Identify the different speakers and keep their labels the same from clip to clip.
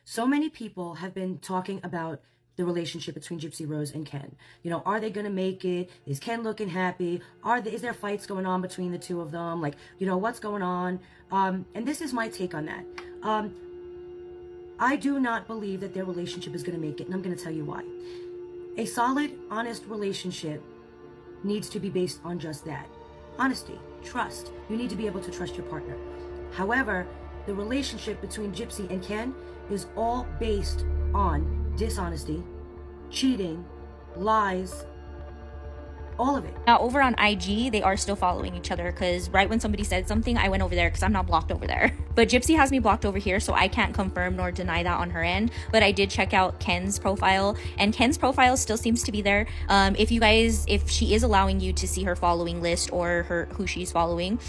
Speaker 1: So many people have been talking about the relationship between Gypsy Rose and Ken. Are they gonna make it? Is Ken looking happy? Is there fights going on between the two of them? What's going on? And this is my take on that. I do not believe that their relationship is gonna make it, and I'm gonna tell you why. A solid, honest relationship needs to be based on just that. Honesty, trust. You need to be able to trust your partner. However, the relationship between Gypsy and Ken is all based on dishonesty, cheating, lies, all of it.
Speaker 2: Now, over on IG, they are still following each other because right when somebody said something, I went over there because I'm not blocked over there. But Gypsy has me blocked over here, so I can't confirm nor deny that on her end. But I did check out Ken's profile, and Ken's profile still seems to be there. If she is allowing you to see her following list or who she's following,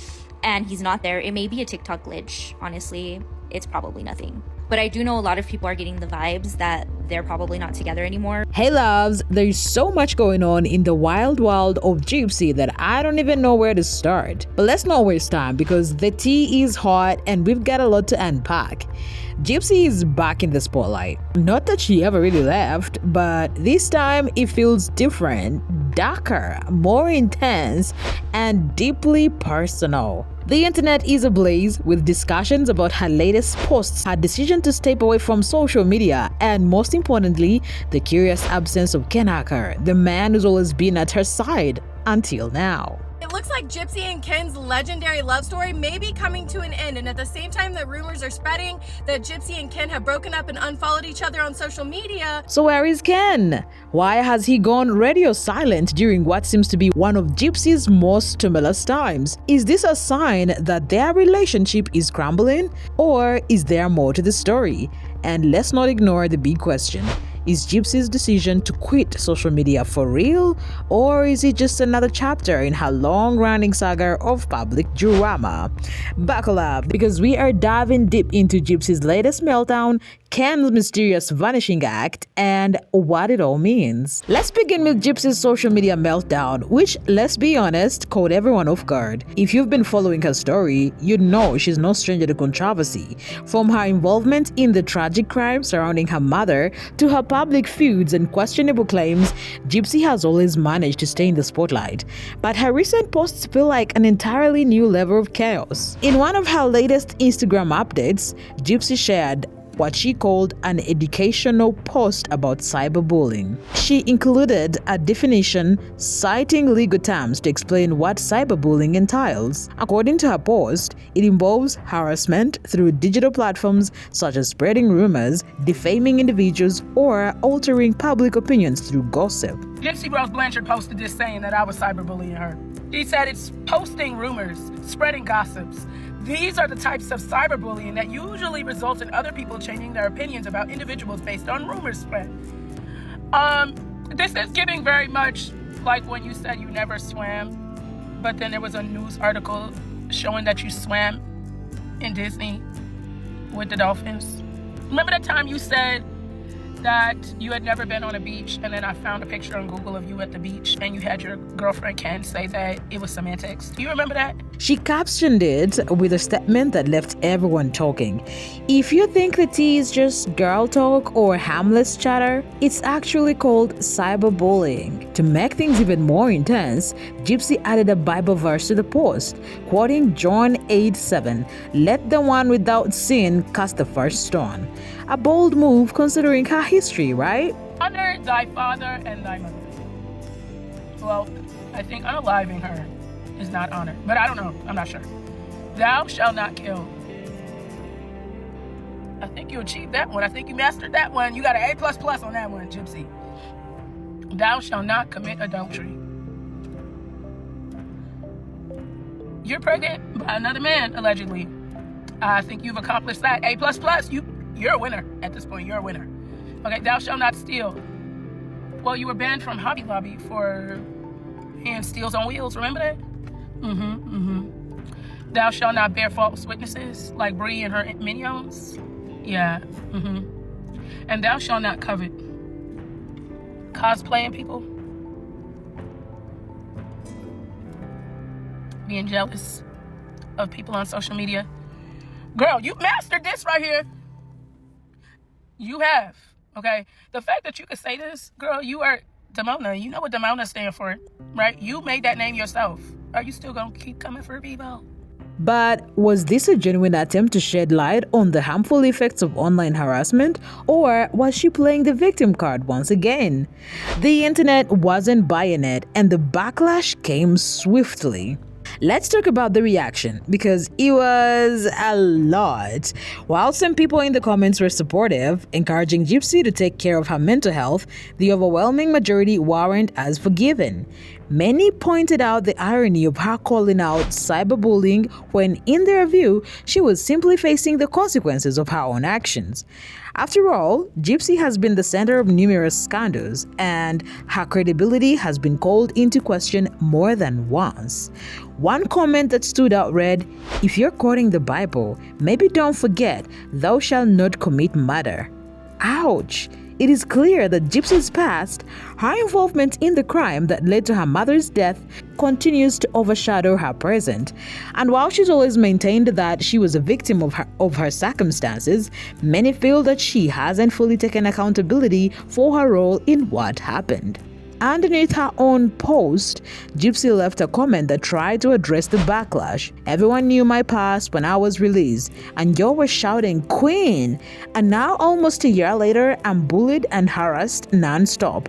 Speaker 2: and he's not there, it may be a TikTok glitch. Honestly, it's probably nothing. But I do know a lot of people are getting the vibes that they're probably not together anymore.
Speaker 3: Hey loves, there's so much going on in the wild world of Gypsy that I don't even know where to start. But let's not waste time because the tea is hot and we've got a lot to unpack. Gypsy is back in the spotlight. Not that she ever really left, but this time it feels different, darker, more intense, and deeply personal. The internet is ablaze with discussions about her latest posts, her decision to step away from social media, and most importantly, the curious absence of Ken Urker, the man who's always been at her side until now.
Speaker 4: It looks like Gypsy and Ken's legendary love story may be coming to an end, and at the same time that rumors are spreading that Gypsy and Ken have broken up and unfollowed each other on social media.
Speaker 3: So where is Ken? Why has he gone radio silent during what seems to be one of Gypsy's most tumultuous times? Is this a sign that their relationship is crumbling, or is there more to the story? And let's not ignore the big question. Is Gypsy's decision to quit social media for real, or is it just another chapter in her long-running saga of public drama? Buckle up, because we are diving deep into Gypsy's latest meltdown, Ken's mysterious vanishing act, and what it all means. Let's begin with Gypsy's social media meltdown, which, let's be honest, caught everyone off guard. If you've been following her story, you'd know she's no stranger to controversy. From her involvement in the tragic crime surrounding her mother to her public feuds and questionable claims, Gypsy has always managed to stay in the spotlight. But her recent posts feel like an entirely new level of chaos. In one of her latest Instagram updates, Gypsy shared what she called an educational post about cyberbullying. She included a definition citing legal terms to explain what cyberbullying entails. According to her post, it involves harassment through digital platforms such as spreading rumors, defaming individuals, or altering public opinions through gossip.
Speaker 5: Gypsy Rose Blanchard posted this saying that I was cyberbullying her. He said it's posting rumors, spreading gossips. These are the types of cyberbullying that usually result in other people changing their opinions about individuals based on rumors spread. This is giving very much like when you said you never swam, but then there was a news article showing that you swam in Disney with the dolphins. Remember that time you said that you had never been on a beach, and then I found a picture on Google of you at the beach and you had your girlfriend Ken say that it was semantics? Do you remember that?
Speaker 3: She captioned it with a statement that left everyone talking. If you think the tea is just girl talk or harmless chatter, it's actually called cyberbullying. To make things even more intense, Gypsy added a Bible verse to the post, quoting John 8:7, "Let the one without sin cast the first stone." A bold move considering her history, right?
Speaker 5: Honor thy father and thy mother. Well, I think unaliving her is not honor, but I don't know. I'm not sure. Thou shalt not kill. I think you achieved that one. I think you mastered that one. You got an A++ on that one, Gypsy. Thou shalt not commit adultery. You're pregnant by another man, allegedly. I think you've accomplished that. A++. You're a winner at this point. You're a winner. Okay, thou shalt not steal. Well, you were banned from Hobby Lobby for hand steals on wheels. Remember that? Thou shalt not bear false witnesses like Bree and her minions. Yeah. And thou shalt not covet. Cosplaying people. Being jealous of people on social media. Girl, you mastered this right here. You have, okay? The fact that you could say this, girl, you are Demona. You know what Demona stand for, right? You made that name yourself. Are you still gonna keep coming for people?
Speaker 3: But was this a genuine attempt to shed light on the harmful effects of online harassment, or was she playing the victim card once again? The internet wasn't buying it, and the backlash came swiftly. Let's talk about the reaction, because it was a lot. While some people in the comments were supportive, encouraging Gypsy to take care of her mental health, the overwhelming majority weren't as forgiving. Many pointed out the irony of her calling out cyberbullying when, in their view, she was simply facing the consequences of her own actions. After all, Gypsy has been the center of numerous scandals, and her credibility has been called into question more than once. One comment that stood out read, "If you're quoting the Bible, maybe don't forget, thou shalt not commit murder." Ouch! It is clear that Gypsy's past, her involvement in the crime that led to her mother's death, continues to overshadow her present. And while she's always maintained that she was a victim of her circumstances, many feel that she hasn't fully taken accountability for her role in what happened. Underneath her own post, Gypsy left a comment that tried to address the backlash. "Everyone knew my past when I was released, and you were shouting, 'Queen!' And now, almost a year later, I'm bullied and harassed non-stop.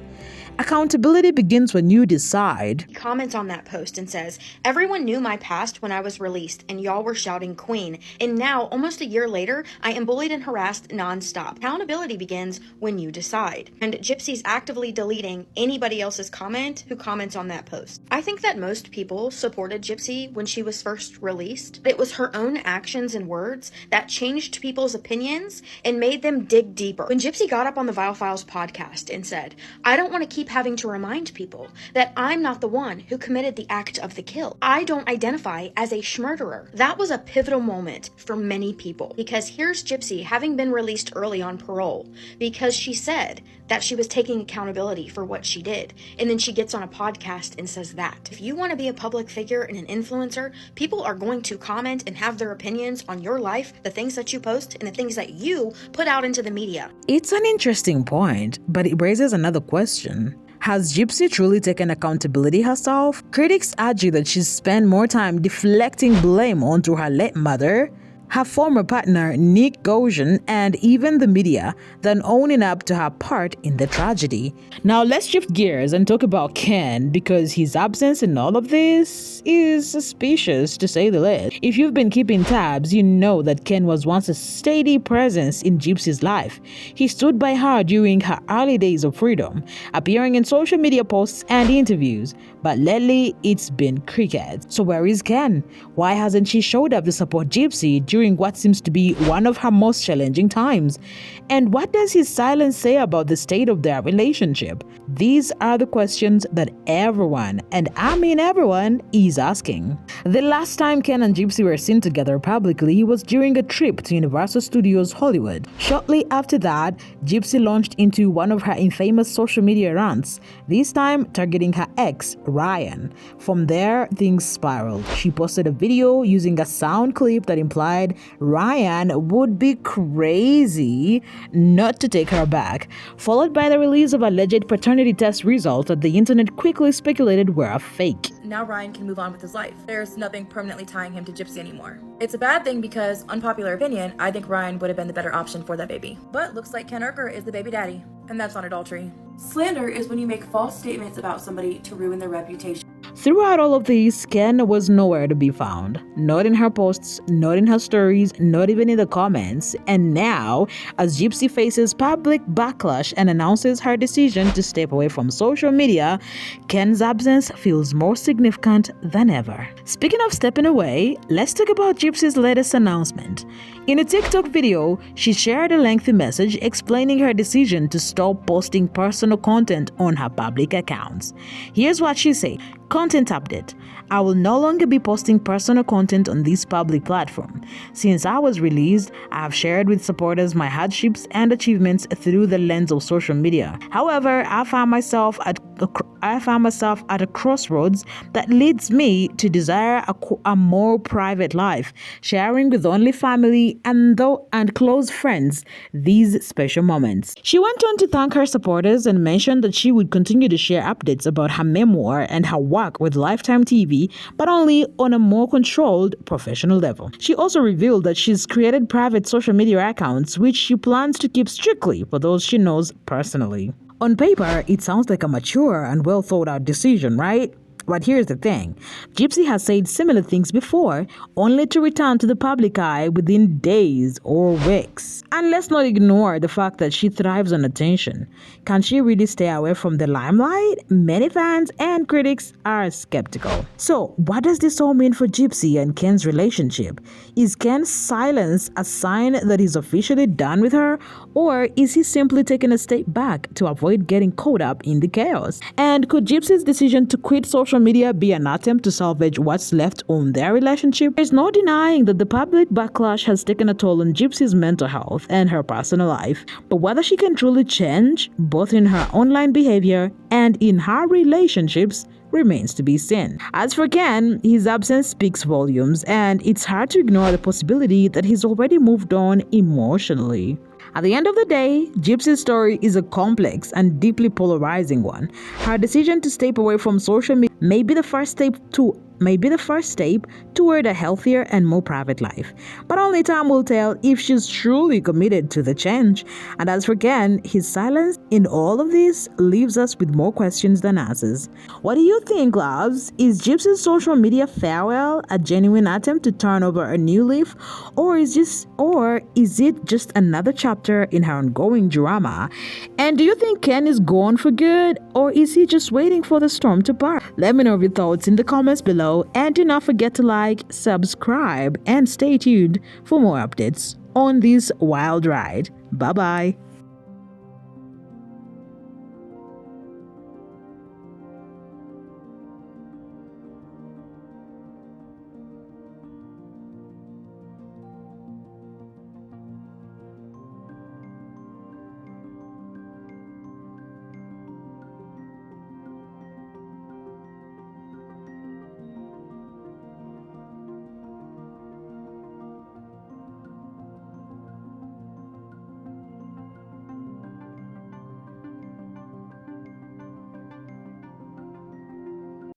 Speaker 3: Accountability begins when you decide."
Speaker 6: He comments on that post and says, "Everyone knew my past when I was released, and y'all were shouting 'Queen!' And now, almost a year later, I am bullied and harassed nonstop. Accountability begins when you decide." And Gypsy's actively deleting anybody else's comment who comments on that post. I think that most people supported Gypsy when she was first released. It was her own actions and words that changed people's opinions and made them dig deeper. When Gypsy got up on the Vile Files podcast and said, "I don't want to keep having to remind people that I'm not the one who committed the act of the kill. I don't identify as a schmurderer." That was a pivotal moment for many people, because here's Gypsy having been released early on parole because she said that she was taking accountability for what she did, and then she gets on a podcast and says that. If you want to be a public figure and an influencer, people are going to comment and have their opinions on your life, the things that you post, and the things that you put out into the media.
Speaker 3: It's an interesting point, but it raises another question. Has Gypsy truly taken accountability herself? Critics argue that she's spent more time deflecting blame onto her late mother, her former partner Nick Goshen, and even the media than owning up to her part in the tragedy. Now let's shift gears and talk about Ken, because his absence in all of this is suspicious to say the least. If you've been keeping tabs, you know that Ken was once a steady presence in Gypsy's life. He stood by her during her early days of freedom, appearing in social media posts and interviews. But lately, it's been cricket. So where is Ken? Why hasn't she showed up to support Gypsy during what seems to be one of her most challenging times? And what does his silence say about the state of their relationship? These are the questions that everyone, and I mean everyone, is asking. The last time Ken and Gypsy were seen together publicly was during a trip to Universal Studios Hollywood. Shortly after that, Gypsy launched into one of her infamous social media rants, this time targeting her ex, Ryan. From there, things spiraled. She posted a video using a sound clip that implied Ryan would be crazy not to take her back, followed by the release of alleged paternity test results that the internet quickly speculated were a fake.
Speaker 7: Now Ryan can move on with his life. There's nothing permanently tying him to Gypsy anymore. It's a bad thing because, unpopular opinion, I think Ryan would have been the better option for that baby. But looks like Ken Urker is the baby daddy, and that's not adultery. Slander is when you make false statements about somebody to ruin their reputation.
Speaker 3: Throughout all of this, Ken was nowhere to be found. Not in her posts, not in her stories, not even in the comments. And now, as Gypsy faces public backlash and announces her decision to step away from social media, Ken's absence feels more significant than ever. Speaking of stepping away, let's talk about Gypsy's latest announcement. In a TikTok video, she shared a lengthy message explaining her decision to stop posting personal content on her public accounts. Here's what she said. Content update. I will no longer be posting personal content on this public platform. Since I was released, I have shared with supporters my hardships and achievements through the lens of social media. However, I found myself at at a crossroads that leads me to desire a more private life, sharing with only family and close friends these special moments. She went on to thank her supporters and mentioned that she would continue to share updates about her memoir and her work with Lifetime TV, but only on a more controlled professional level. She also revealed that she's created private social media accounts which she plans to keep strictly for those she knows personally. On paper, it sounds like a mature and well thought out decision, right? But here's the thing. Gypsy has said similar things before, only to return to the public eye within days or weeks. And let's not ignore the fact that she thrives on attention. Can she really stay away from the limelight? Many fans and critics are skeptical. So, what does this all mean for Gypsy and Ken's relationship? Is Ken's silence a sign that he's officially done with her? Or is he simply taking a step back to avoid getting caught up in the chaos? And could Gypsy's decision to quit social media be an attempt to salvage what's left on their relationship? There's no denying that the public backlash has taken a toll on Gypsy's mental health and her personal life. But whether she can truly change, both in her online behavior and in her relationships, remains to be seen. As for Ken, his absence speaks volumes, and it's hard to ignore the possibility that he's already moved on emotionally. At the end of the day, Gypsy's story is a complex and deeply polarizing one. Her decision to step away from social media may be the first step toward a healthier and more private life. But only time will tell if she's truly committed to the change. And as for Ken, his silence in all of this leaves us with more questions than answers. What do you think, loves? Is Gypsy's social media farewell a genuine attempt to turn over a new leaf? Or is it just another chapter in her ongoing drama? And do you think Ken is gone for good? Or is he just waiting for the storm to pass? Let me know your thoughts in the comments below, and do not forget to like, subscribe, and stay tuned for more updates on this wild ride. Bye bye.